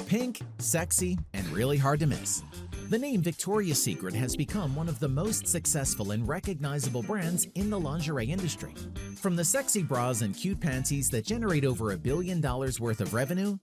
Pink, sexy, and really hard to miss. The name Victoria's Secret has become one of the most successful and recognizable brands in the lingerie industry. From the sexy bras and cute panties that generate over $1 billion worth of revenue,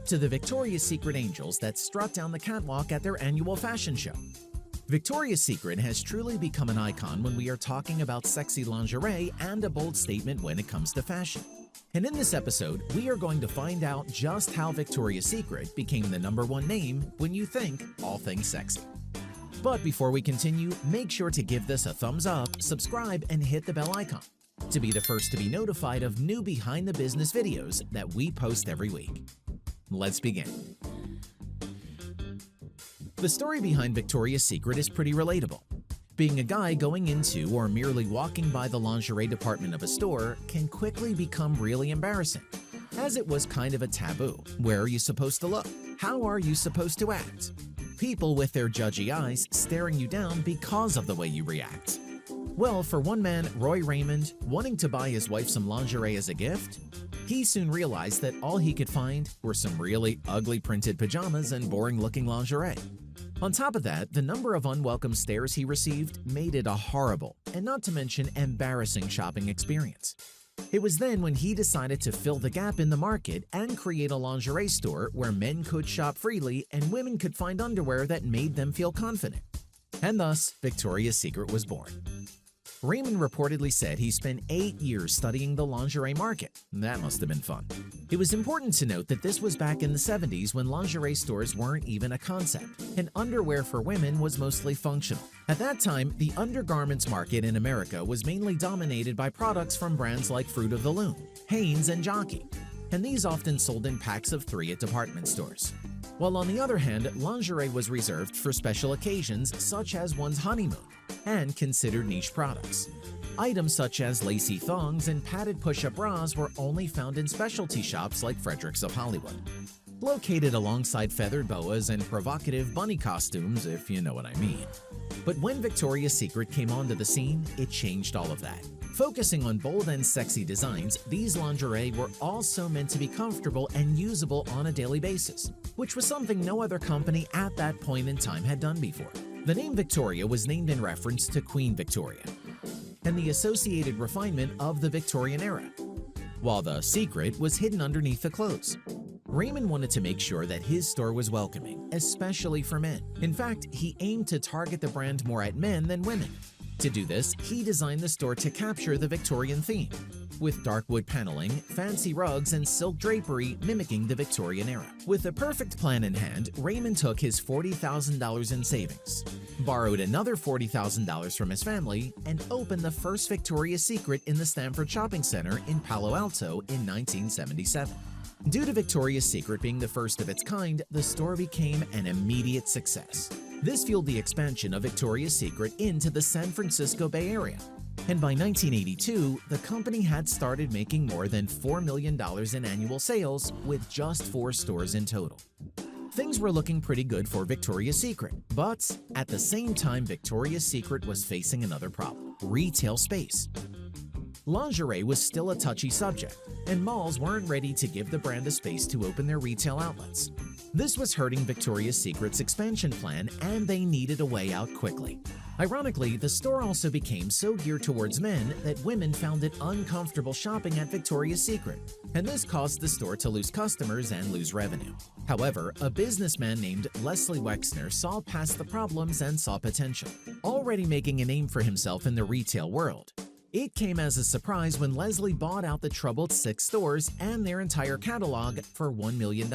to the Victoria's Secret angels that strut down the catwalk at their annual fashion show. Victoria's Secret has truly become an icon when we are talking about sexy lingerie and a bold statement when it comes to fashion. And in this episode, we are going to find out just how Victoria's Secret became the #1 name when you think all things sexy. But before we continue, make sure to give this a thumbs up, subscribe, and hit the bell icon to be the first to be notified of new behind-the-business videos that we post every week. Let's begin. The story behind Victoria's Secret is pretty relatable. Being a guy going into or merely walking by the lingerie department of a store can quickly become really embarrassing, as it was kind of a taboo. Where are you supposed to look? How are you supposed to act? People with their judgy eyes staring you down because of the way you react. Well, for one man, Roy Raymond, wanting to buy his wife some lingerie as a gift, he soon realized that all he could find were some really ugly printed pajamas and boring-looking lingerie. On top of that, the number of unwelcome stares he received made it a horrible, and not to mention embarrassing shopping experience. It was then when he decided to fill the gap in the market and create a lingerie store where men could shop freely and women could find underwear that made them feel confident. And thus, Victoria's Secret was born. Raymond reportedly said he spent 8 years studying the lingerie market. That must have been fun. It was important to note that this was back in the 70s when lingerie stores weren't even a concept, and underwear for women was mostly functional. At that time, the undergarments market in America was mainly dominated by products from brands like Fruit of the Loom, Hanes, and Jockey, and these often sold in packs of 3 at department stores. While on the other hand, lingerie was reserved for special occasions such as one's honeymoon and considered niche products. Items such as lacy thongs and padded push-up bras were only found in specialty shops like Frederick's of Hollywood, located alongside feathered boas and provocative bunny costumes, if you know what I mean. But when Victoria's Secret came onto the scene, it changed all of that. Focusing on bold and sexy designs, these lingerie were also meant to be comfortable and usable on a daily basis, which was something no other company at that point in time had done before. The name Victoria was named in reference to Queen Victoria and the associated refinement of the Victorian era, while the secret was hidden underneath the clothes. Raymond wanted to make sure that his store was welcoming, especially for men. In fact, he aimed to target the brand more at men than women. To do this, he designed the store to capture the Victorian theme, with dark wood paneling, fancy rugs, and silk drapery mimicking the Victorian era. With a perfect plan in hand, Raymond took his $40,000 in savings, borrowed another $40,000 from his family, and opened the first Victoria's Secret in the Stamford Shopping Center in Palo Alto in 1977. Due to Victoria's Secret being the first of its kind, the store became an immediate success. This fueled the expansion of Victoria's Secret into the San Francisco Bay Area, and by 1982, the company had started making more than $4 million in annual sales with just 4 stores in total. Things were looking pretty good for Victoria's Secret, but at the same time, Victoria's Secret was facing another problem: retail space. Lingerie was still a touchy subject, and malls weren't ready to give the brand a space to open their retail outlets. This was hurting Victoria's Secret's expansion plan, and they needed a way out quickly. Ironically, the store also became so geared towards men that women found it uncomfortable shopping at Victoria's Secret, and this caused the store to lose customers and lose revenue. However, a businessman named Leslie Wexner saw past the problems and saw potential, already making a name for himself in the retail world. It came as a surprise when Leslie bought out the troubled 6 stores and their entire catalog for $1 million.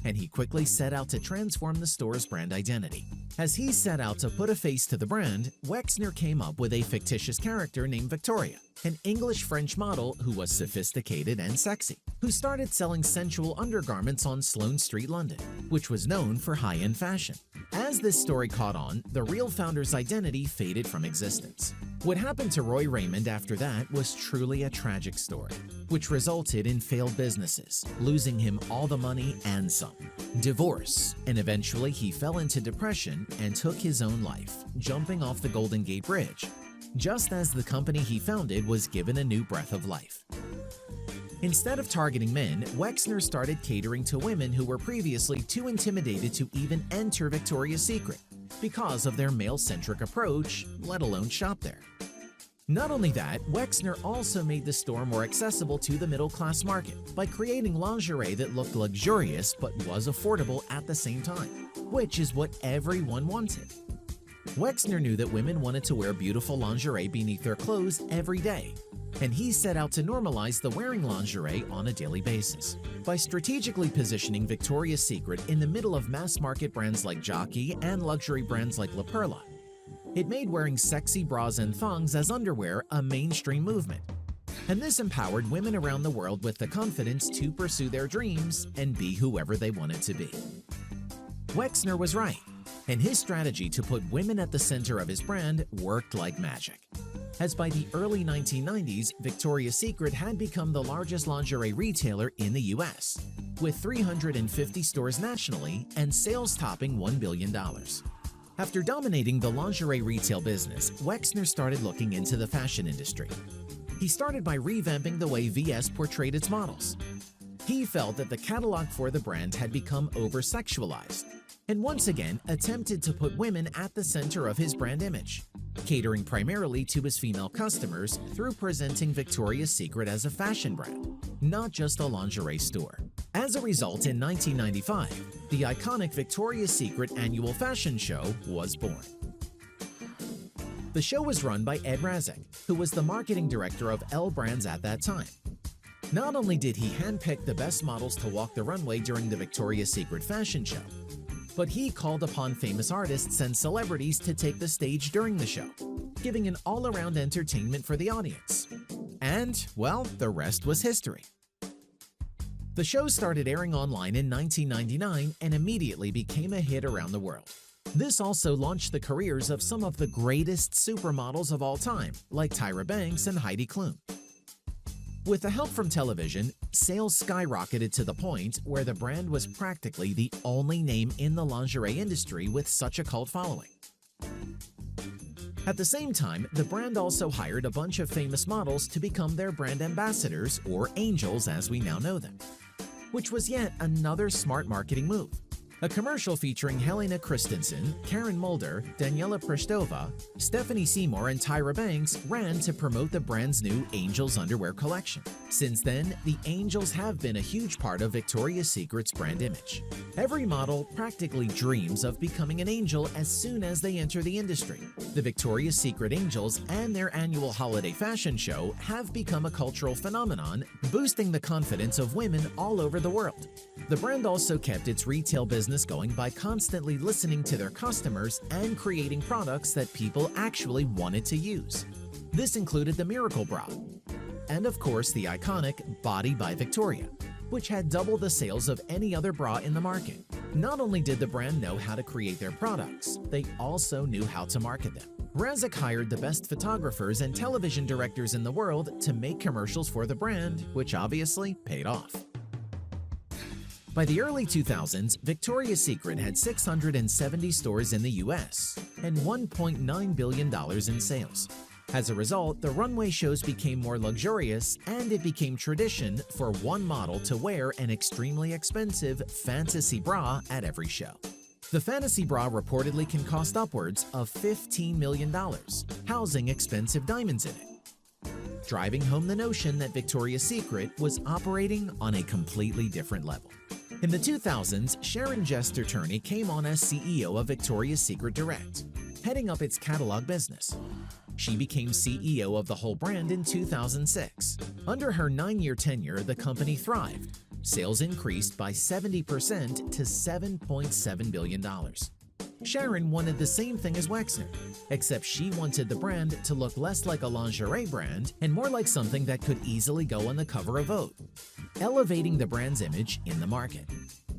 And he quickly set out to transform the store's brand identity. As he set out to put a face to the brand, Wexner came up with a fictitious character named Victoria, an English-French model who was sophisticated and sexy, who started selling sensual undergarments on Sloane Street, London, which was known for high-end fashion. As this story caught on, the real founder's identity faded from existence. What happened to Roy Raymond after that was truly a tragic story, which resulted in failed businesses, losing him all the money and some, divorce, and eventually he fell into depression and took his own life, jumping off the Golden Gate Bridge, just as the company he founded was given a new breath of life. Instead of targeting men, Wexner started catering to women who were previously too intimidated to even enter Victoria's Secret because of their male-centric approach, let alone shop there. Not only that, Wexner also made the store more accessible to the middle-class market by creating lingerie that looked luxurious but was affordable at the same time, which is what everyone wanted. Wexner knew that women wanted to wear beautiful lingerie beneath their clothes every day, and he set out to normalize the wearing lingerie on a daily basis. By strategically positioning Victoria's Secret in the middle of mass-market brands like Jockey and luxury brands like La Perla, it made wearing sexy bras and thongs as underwear a mainstream movement. And this empowered women around the world with the confidence to pursue their dreams and be whoever they wanted to be. Wexner was right, and his strategy to put women at the center of his brand worked like magic. As by the early 1990s, Victoria's Secret had become the largest lingerie retailer in the US, with 350 stores nationally and sales topping $1 billion. After dominating the lingerie retail business, Wexner started looking into the fashion industry. He started by revamping the way VS portrayed its models. He felt that the catalog for the brand had become over-sexualized, and once again attempted to put women at the center of his brand image, catering primarily to his female customers through presenting Victoria's Secret as a fashion brand, not just a lingerie store. As a result, in 1995, the iconic Victoria's Secret annual fashion show was born. The show was run by Ed Razek, who was the marketing director of L Brands at that time. Not only did he handpick the best models to walk the runway during the Victoria's Secret fashion show, but he called upon famous artists and celebrities to take the stage during the show, giving an all-around entertainment for the audience. And, well, the rest was history. The show started airing online in 1999 and immediately became a hit around the world. This also launched the careers of some of the greatest supermodels of all time, like Tyra Banks and Heidi Klum. With the help from television, sales skyrocketed to the point where the brand was practically the only name in the lingerie industry with such a cult following. At the same time, the brand also hired a bunch of famous models to become their brand ambassadors, or angels as we now know them, which was yet another smart marketing move. A commercial featuring Helena Christensen, Karen Mulder, Daniela Pristova, Stephanie Seymour, and Tyra Banks ran to promote the brand's new Angels underwear collection. Since then, the Angels have been a huge part of Victoria's Secret's brand image. Every model practically dreams of becoming an angel as soon as they enter the industry. The Victoria's Secret Angels and their annual holiday fashion show have become a cultural phenomenon, boosting the confidence of women all over the world. The brand also kept its retail business going by constantly listening to their customers and creating products that people actually wanted to use. This included the Miracle Bra, and of course the iconic Body by Victoria, which had double the sales of any other bra in the market. Not only did the brand know how to create their products, they also knew how to market them. Razek hired the best photographers and television directors in the world to make commercials for the brand, which obviously paid off. By the early 2000s, Victoria's Secret had 670 stores in the US and $1.9 billion in sales. As a result, the runway shows became more luxurious, and it became tradition for one model to wear an extremely expensive fantasy bra at every show. The fantasy bra reportedly can cost upwards of $15 million, housing expensive diamonds in it, driving home the notion that Victoria's Secret was operating on a completely different level. In the 2000s, Sharon Jester Turney came on as CEO of Victoria's Secret Direct, heading up its catalog business. She became CEO of the whole brand in 2006. Under her 9-year tenure, the company thrived. Sales increased by 70% to $7.7 billion. Sharon wanted the same thing as Wexner, except she wanted the brand to look less like a lingerie brand and more like something that could easily go on the cover of Vogue, elevating the brand's image in the market.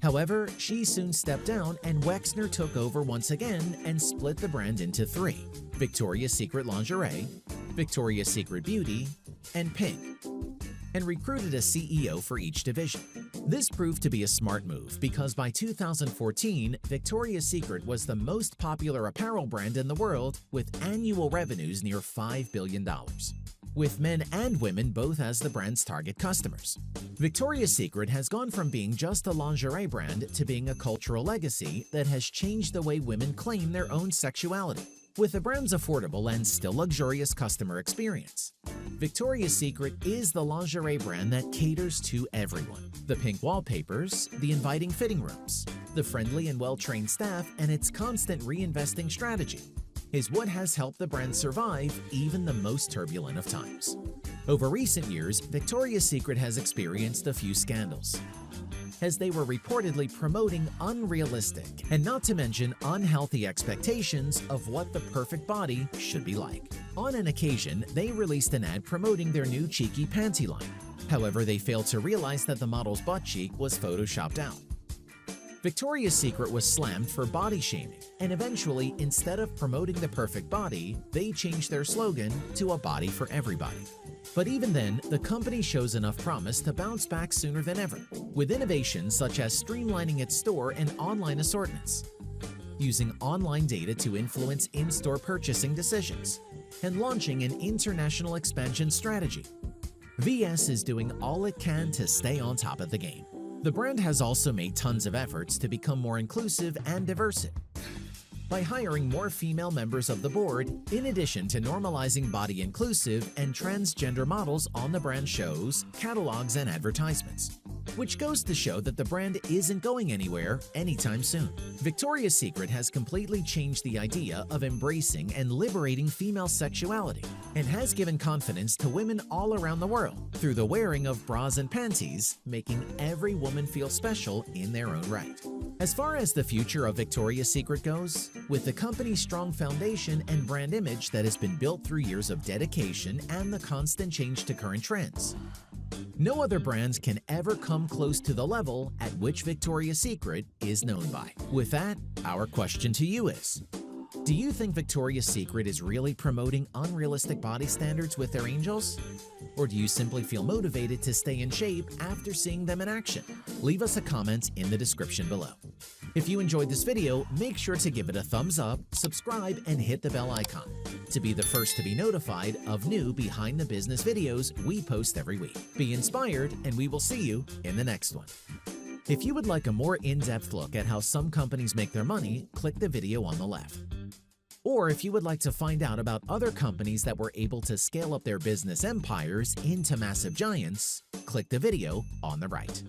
However, she soon stepped down and Wexner took over once again and split the brand into three: Victoria's Secret Lingerie, Victoria's Secret Beauty, and Pink, and recruited a CEO for each division. This proved to be a smart move because by 2014, Victoria's Secret was the most popular apparel brand in the world with annual revenues near $5 billion. with men and women both as the brand's target customers. Victoria's Secret has gone from being just a lingerie brand to being a cultural legacy that has changed the way women claim their own sexuality. With the brand's affordable and still luxurious customer experience, Victoria's Secret is the lingerie brand that caters to everyone. The pink wallpapers, the inviting fitting rooms, the friendly and well-trained staff, and its constant reinvesting strategy is what has helped the brand survive even the most turbulent of times. Over recent years, Victoria's Secret has experienced a few scandals, as they were reportedly promoting unrealistic and not to mention unhealthy expectations of what the perfect body should be like. On an occasion, they released an ad promoting their new cheeky panty line. However, they failed to realize that the model's butt cheek was photoshopped out. Victoria's Secret was slammed for body shaming, and eventually, instead of promoting the perfect body, they changed their slogan to a body for everybody. But even then, the company shows enough promise to bounce back sooner than ever, with innovations such as streamlining its store and online assortments, using online data to influence in-store purchasing decisions, and launching an international expansion strategy. VS is doing all it can to stay on top of the game. The brand has also made tons of efforts to become more inclusive and diverse by hiring more female members of the board, in addition to normalizing body-inclusive and transgender models on the brand shows, catalogs, and advertisements, which goes to show that the brand isn't going anywhere anytime soon. Victoria's Secret has completely changed the idea of embracing and liberating female sexuality and has given confidence to women all around the world through the wearing of bras and panties, making every woman feel special in their own right. As far as the future of Victoria's Secret goes, with the company's strong foundation and brand image that has been built through years of dedication and the constant change to current trends, no other brands can ever come close to the level at which Victoria's Secret is known by. With that, our question to you is, do you think Victoria's Secret is really promoting unrealistic body standards with their angels? Or do you simply feel motivated to stay in shape after seeing them in action? Leave us a comment in the description below. If you enjoyed this video, make sure to give it a thumbs up, subscribe, and hit the bell icon to be the first to be notified of new behind the business videos we post every week. Be inspired, and we will see you in the next one. If you would like a more in-depth look at how some companies make their money, click the video on the left. Or if you would like to find out about other companies that were able to scale up their business empires into massive giants, click the video on the right.